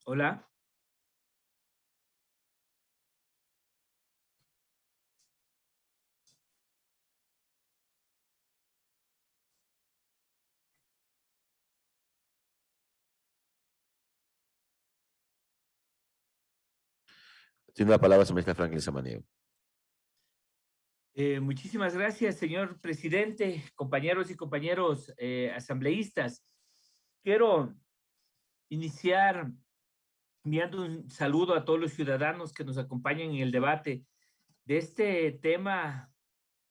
Hola. Tiene la palabra señorita Franklin Samaniego. Muchísimas gracias, señor presidente, compañeros y compañeros asambleístas. Quiero iniciar enviando un saludo a todos los ciudadanos que nos acompañan en el debate de este tema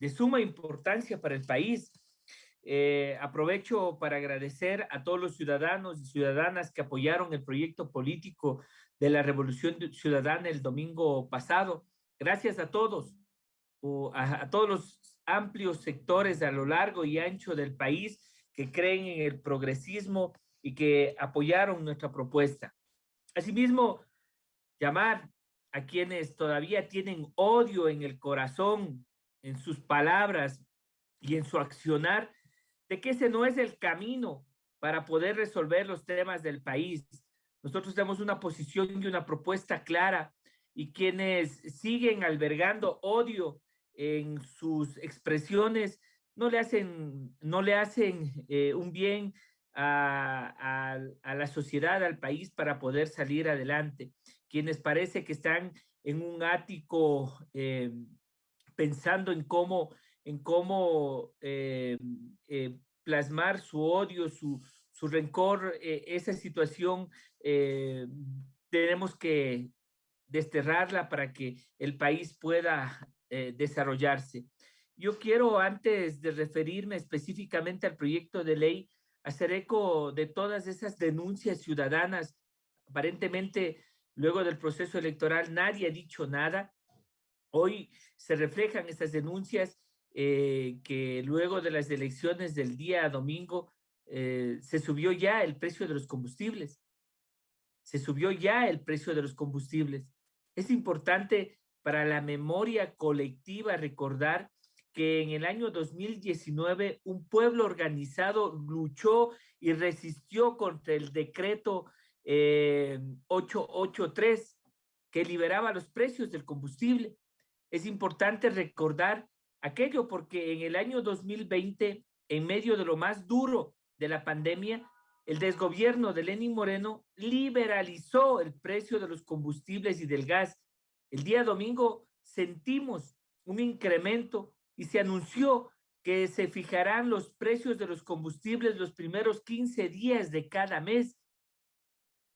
de suma importancia para el país. Aprovecho para agradecer a todos los ciudadanos y ciudadanas que apoyaron el proyecto político de la Revolución Ciudadana el domingo pasado. Gracias a todos, a todos los amplios sectores a lo largo y ancho del país que creen en el progresismo y que apoyaron nuestra propuesta. Asimismo, llamar a quienes todavía tienen odio en el corazón, en sus palabras y en su accionar, de que ese no es el camino para poder resolver los temas del país. Nosotros tenemos una posición y una propuesta clara, y quienes siguen albergando odio en sus expresiones no le hacen un bien a la sociedad, al país, para poder salir adelante. Quienes parece que están en un ático pensando en cómo plasmar su odio, su rencor, esa situación tenemos que desterrarla para que el país pueda desarrollarse. Yo quiero, antes de referirme específicamente al proyecto de ley, hacer eco de todas esas denuncias ciudadanas. Aparentemente, luego del proceso electoral, nadie ha dicho nada. Hoy se reflejan estas denuncias, que luego de las elecciones del día domingo se subió ya el precio de los combustibles. Se subió ya el precio de los combustibles. Es importante para la memoria colectiva recordar que en el año 2019 un pueblo organizado luchó y resistió contra el decreto 883, que liberaba los precios del combustible. Es importante recordar aquello porque en el año 2020, en medio de lo más duro de la pandemia, el desgobierno de Lenín Moreno liberalizó el precio de los combustibles y del gas. El día domingo sentimos un incremento y se anunció que se fijarán los precios de los combustibles los primeros 15 días de cada mes.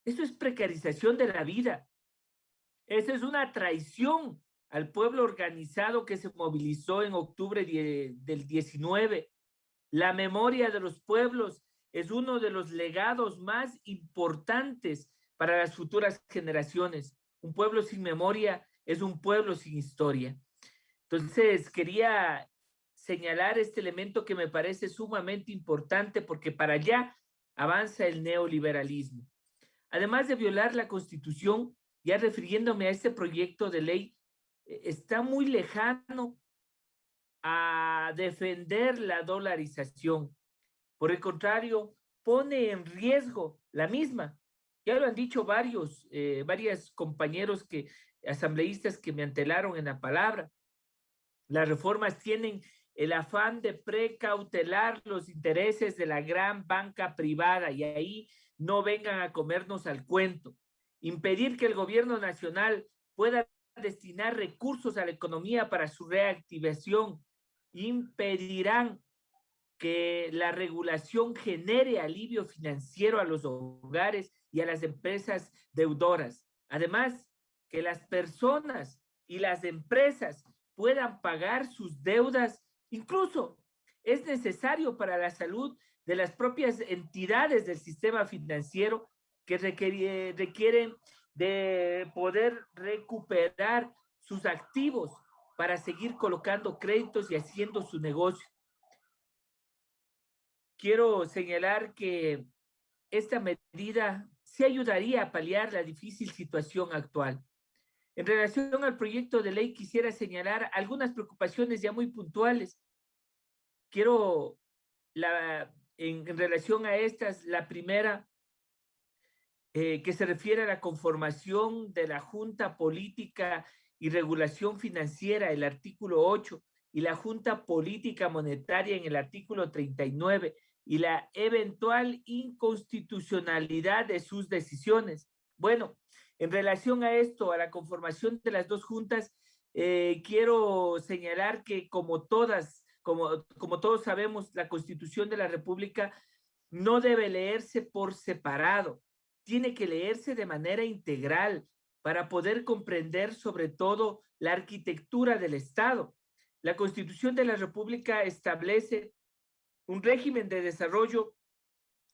Eso es precarización de la vida. Eso es una traición al pueblo organizado que se movilizó en octubre del 19. La memoria de los pueblos es uno de los legados más importantes para las futuras generaciones. Un pueblo sin memoria es un pueblo sin historia. Entonces, quería señalar este elemento que me parece sumamente importante porque para allá avanza el neoliberalismo. Además de violar la Constitución, ya refiriéndome a este proyecto de ley, está muy lejano a defender la dolarización. Por el contrario, pone en riesgo la misma. Ya lo han dicho varios compañeros asambleístas que me antelaron en la palabra. Las reformas tienen el afán de precautelar los intereses de la gran banca privada, y ahí no vengan a comernos al cuento. Impedir que el gobierno nacional pueda destinar recursos a la economía para su reactivación. Impedirán que la regulación genere alivio financiero a los hogares y a las empresas deudoras. Además, que las personas y las empresas puedan pagar sus deudas. Incluso es necesario para la salud de las propias entidades del sistema financiero, que requieren de poder recuperar sus activos para seguir colocando créditos y haciendo su negocio. Quiero señalar que esta medida sí ayudaría a paliar la difícil situación actual. En relación al proyecto de ley, quisiera señalar algunas preocupaciones ya muy puntuales. Quiero, en relación a estas, la primera, que se refiere a la conformación de la Junta Política y Regulación Financiera, el artículo 8, y la Junta Política Monetaria en el artículo 39, y la eventual inconstitucionalidad de sus decisiones. Bueno, en relación a esto, a la conformación de las dos juntas, quiero señalar que como todos sabemos, la Constitución de la República no debe leerse por separado, tiene que leerse de manera integral para poder comprender sobre todo la arquitectura del Estado. La Constitución de la República establece un régimen de desarrollo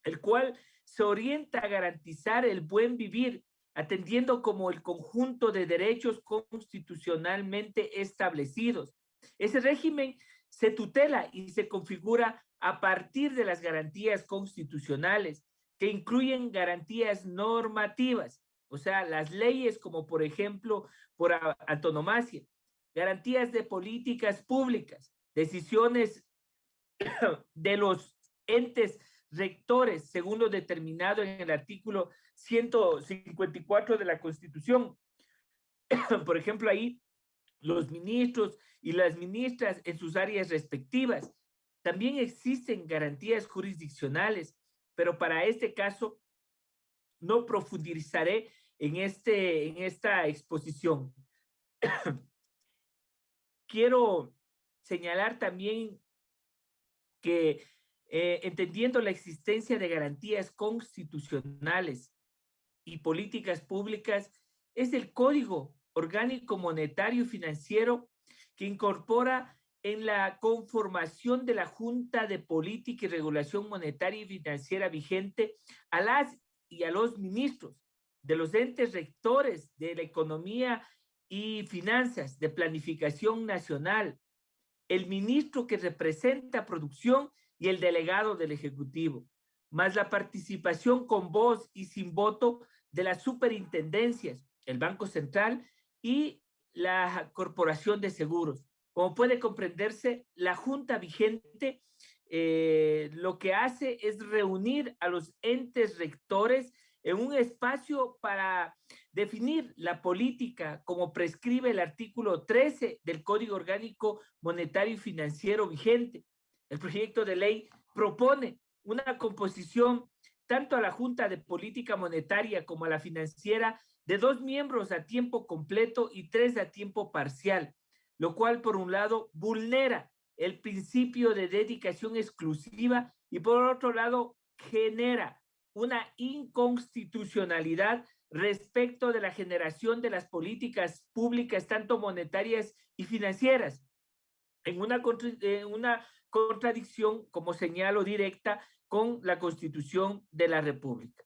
el cual se orienta a garantizar el buen vivir, atendiendo como el conjunto de derechos constitucionalmente establecidos. Ese régimen se tutela y se configura a partir de las garantías constitucionales, que incluyen garantías normativas, o sea, las leyes como por ejemplo por antonomasia, garantías de políticas públicas, decisiones de los entes rectores, según lo determinado en el artículo 154 de la Constitución. Por ejemplo, ahí los ministros y las ministras en sus áreas respectivas. También existen garantías jurisdiccionales, pero para este caso no profundizaré en esta exposición. Quiero señalar también que entendiendo la existencia de garantías constitucionales y políticas públicas, es el Código Orgánico Monetario y Financiero que incorpora en la conformación de la Junta de Política y Regulación Monetaria y Financiera vigente a las y a los ministros de los entes rectores de la economía y finanzas, de planificación nacional, el ministro que representa producción y el delegado del Ejecutivo, más la participación con voz y sin voto de las superintendencias, el Banco Central y la Corporación de Seguros. Como puede comprenderse, la Junta vigente lo que hace es reunir a los entes rectores en un espacio para definir la política como prescribe el artículo 13 del Código Orgánico Monetario y Financiero vigente. El proyecto de ley propone una composición tanto a la Junta de Política Monetaria como a la financiera de 2 miembros a tiempo completo y 3 a tiempo parcial, lo cual por un lado vulnera el principio de dedicación exclusiva y por otro lado genera una inconstitucionalidad respecto de la generación de las políticas públicas, tanto monetarias y financieras, en una contradicción, como señalo, directa con la Constitución de la República.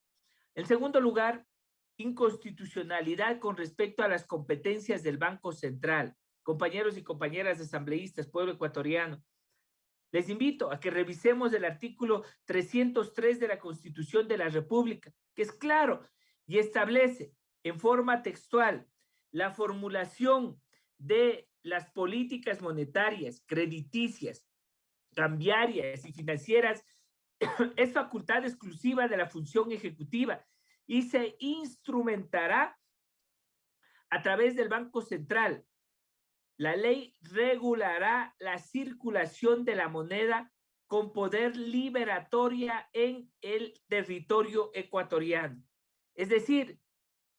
En segundo lugar, inconstitucionalidad con respecto a las competencias del Banco Central. Compañeros y compañeras asambleístas, pueblo ecuatoriano, les invito a que revisemos el artículo 303 de la Constitución de la República, que es claro y establece en forma textual la formulación de las políticas monetarias, crediticias, cambiarias y financieras es facultad exclusiva de la función ejecutiva y se instrumentará a través del Banco Central. La ley regulará la circulación de la moneda con poder liberatoria en el territorio ecuatoriano. Es decir,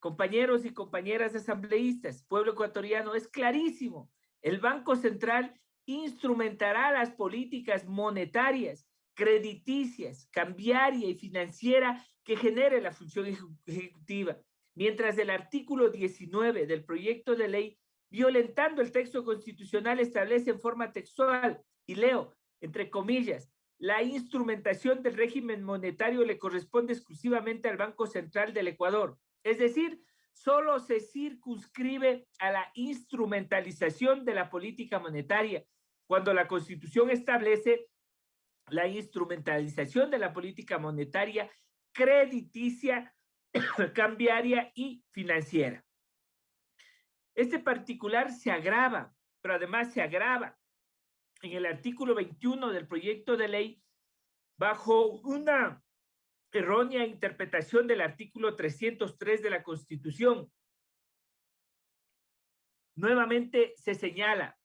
compañeros y compañeras asambleístas, pueblo ecuatoriano, es clarísimo. El Banco Central instrumentará las políticas monetarias, crediticias, cambiaria y financiera que genere la función ejecutiva, mientras el artículo 19 del proyecto de ley, violentando el texto constitucional, establece en forma textual, y leo, entre comillas, la instrumentación del régimen monetario le corresponde exclusivamente al Banco Central del Ecuador. Es decir, solo se circunscribe a la instrumentalización de la política monetaria, cuando la Constitución establece la instrumentalización de la política monetaria, crediticia, cambiaria y financiera. Este particular se agrava, pero además se agrava en el artículo 21 del proyecto de ley bajo una errónea interpretación del artículo 303 de la Constitución. Nuevamente se señala,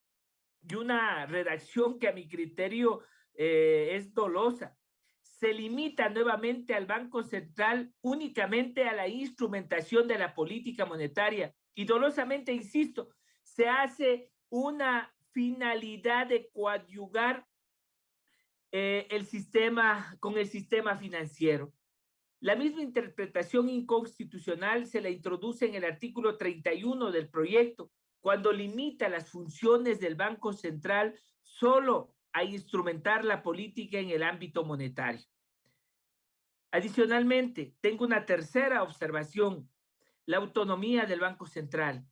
y una redacción que a mi criterio es dolosa, se limita nuevamente al Banco Central únicamente a la instrumentación de la política monetaria. Y dolosamente, insisto, se hace una finalidad de coadyuvar el sistema con el sistema financiero. La misma interpretación inconstitucional se la introduce en el artículo 31 del proyecto, cuando limita las funciones del Banco Central solo a instrumentar la política en el ámbito monetario. Adicionalmente, tengo una tercera observación, la autonomía del Banco Central.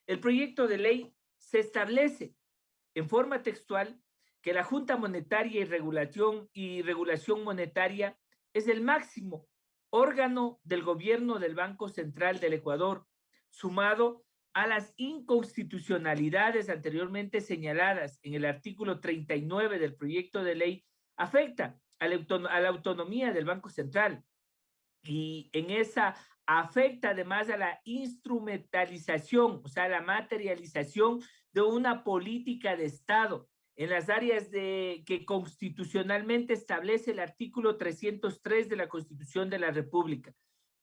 El proyecto de ley se establece en forma textual que la Junta Monetaria y Regulación Monetaria es el máximo órgano del gobierno del Banco Central del Ecuador, sumado a las inconstitucionalidades anteriormente señaladas en el artículo 39 del proyecto de ley, afecta a la autonomía del Banco Central. Y en esa afecta además a la instrumentalización, o sea, la materialización de una política de Estado en las áreas que constitucionalmente establece el artículo 303 de la Constitución de la República.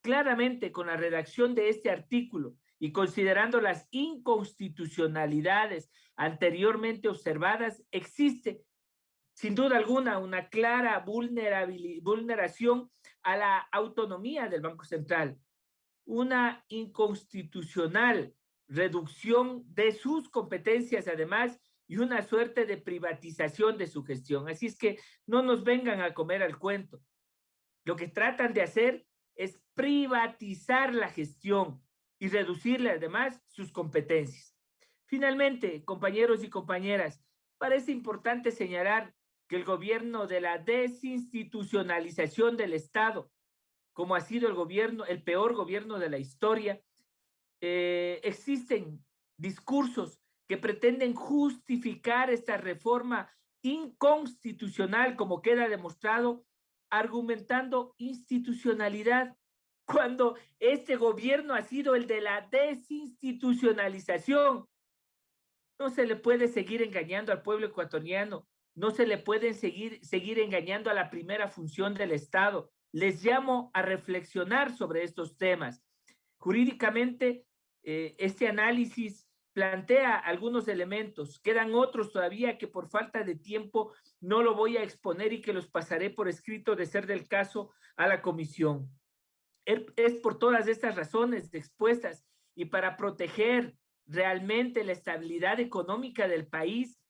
Claramente, con la redacción de este artículo y considerando las inconstitucionalidades anteriormente observadas, existe sin duda alguna una clara vulneración a la autonomía del Banco Central, una inconstitucional reducción de sus competencias además y una suerte de privatización de su gestión. Así es que no nos vengan a comer al cuento. Lo que tratan de hacer es privatizar la gestión y reducirle además sus competencias. Finalmente, compañeros y compañeras, parece importante señalar que el gobierno de la desinstitucionalización del Estado, como ha sido el peor gobierno de la historia, existen discursos que pretenden justificar esta reforma inconstitucional, como queda demostrado, argumentando institucionalidad, cuando este gobierno ha sido el de la desinstitucionalización. No se le puede seguir engañando al pueblo ecuatoriano, no se le puede seguir engañando a la primera función del Estado. Les llamo a reflexionar sobre estos temas. Jurídicamente, este análisis plantea algunos elementos, quedan otros todavía que por falta de tiempo no lo voy a exponer y que los pasaré por escrito de ser del caso a la comisión. Es por todas estas razones expuestas y para proteger realmente la estabilidad económica del país,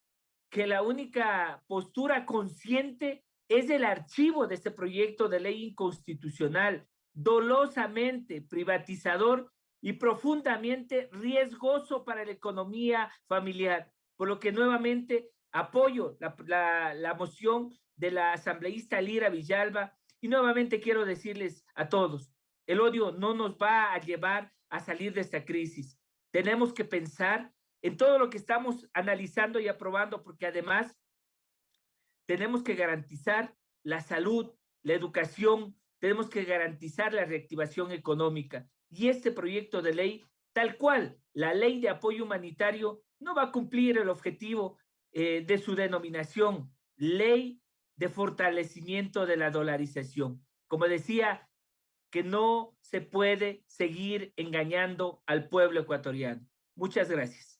que la única postura consciente es el archivo de este proyecto de ley inconstitucional, dolosamente privatizador y profundamente riesgoso para la economía familiar, por lo que nuevamente apoyo la moción de la asambleísta Lira Villalba y nuevamente quiero decirles a todos, el odio no nos va a llevar a salir de esta crisis. Tenemos que pensar en todo lo que estamos analizando y aprobando, porque además tenemos que garantizar la salud, la educación, tenemos que garantizar la reactivación económica. Y este proyecto de ley, tal cual la ley de apoyo humanitario, no va a cumplir el objetivo de su denominación, ley de fortalecimiento de la dolarización. Como decía, que no se puede seguir engañando al pueblo ecuatoriano. Muchas gracias.